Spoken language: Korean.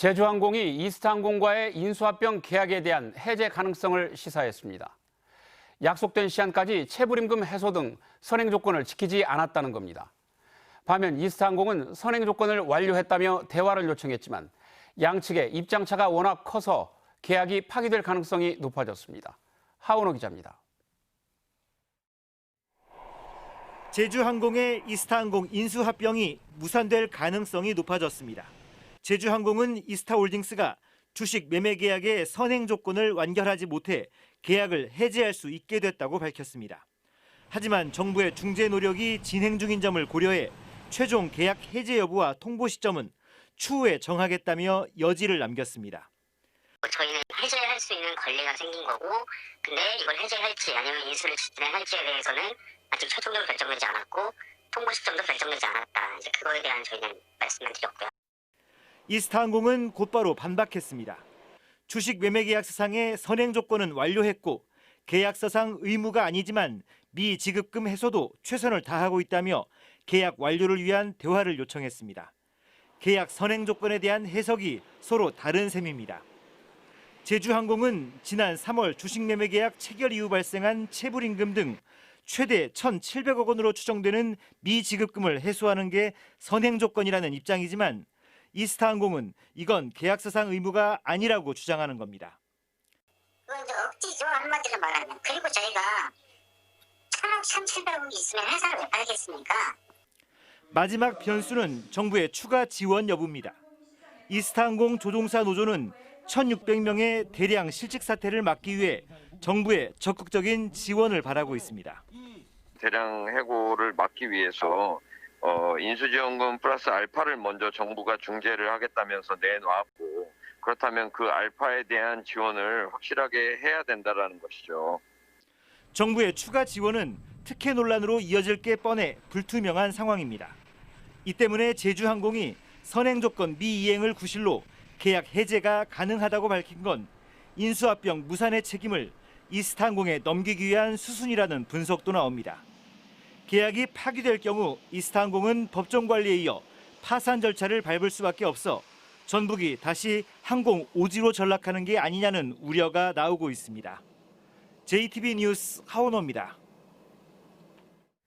제주항공이 이스타항공과의 인수합병 계약에 대한 해제 가능성을 시사했습니다. 약속된 시한까지 체불임금 해소 등 선행 조건을 지키지 않았다는 겁니다. 반면 이스타항공은 선행 조건을 완료했다며 대화를 요청했지만 양측의 입장차가 워낙 커서 계약이 파기될 가능성이 높아졌습니다. 하원호 기자입니다. 제주항공의 이스타항공 인수합병이 무산될 가능성이 높아졌습니다. 제주항공은 이스타홀딩스가 주식 매매 계약의 선행 조건을 완결하지 못해 계약을 해지할 수 있게 됐다고 밝혔습니다. 하지만 정부의 중재 노력이 진행 중인 점을 고려해 최종 계약 해제 여부와 통보 시점은 추후에 정하겠다며 여지를 남겼습니다. 저희는 해제할 수 있는 권리가 생긴 거고, 근데 이걸 해제할지 아니면 인수를 진행할지에 대해서는 아직 최종적으로 결정되지 않았고 통보 시점도 결정되지 않았다. 이제 그거에 대한 저희는 말씀을 드렸고요. 이스타항공은 곧바로 반박했습니다. 주식 매매 계약서상의 선행 조건은 완료했고 계약서상 의무가 아니지만 미지급금 해소도 최선을 다하고 있다며 계약 완료를 위한 대화를 요청했습니다. 계약 선행 조건에 대한 해석이 서로 다른 셈입니다. 제주항공은 지난 3월 주식 매매 계약 체결 이후 발생한 체불임금 등 최대 1,700억 원으로 추정되는 미지급금을 해소하는 게 선행 조건이라는 입장이지만 이스타항공은 이건 계약서상 의무가 아니라고 주장하는 겁니다. 그건 이제 억지죠, 한마디로 말하면. 그리고 저희가 1,000억, 1,700억이 있으면 회사를 왜 팔겠습니까? 마지막 변수는 정부의 추가 지원 여부입니다. 이스타항공 조종사 노조는 1,600명의 대량 실직 사태를 막기 위해 정부의 적극적인 지원을 바라고 있습니다. 대량 해고를 막기 위해서 인수지원금 플러스 알파를 먼저 정부가 중재를 하겠다면서 내놓았고, 그렇다면 그 알파에 대한 지원을 확실하게 해야 된다는 것이죠. 정부의 추가 지원은 특혜 논란으로 이어질 게 뻔해 불투명한 상황입니다. 이 때문에 제주항공이 선행 조건 미이행을 구실로 계약 해제가 가능하다고 밝힌 건 인수합병 무산의 책임을 이스타항공에 넘기기 위한 수순이라는 분석도 나옵니다. 계약이 파기될 경우 이스타항공은 법정 관리에 이어 파산 절차를 밟을 수밖에 없어 전북이 다시 항공 오지로 전락하는 게 아니냐는 우려가 나오고 있습니다. JTB 뉴스 하원호입니다.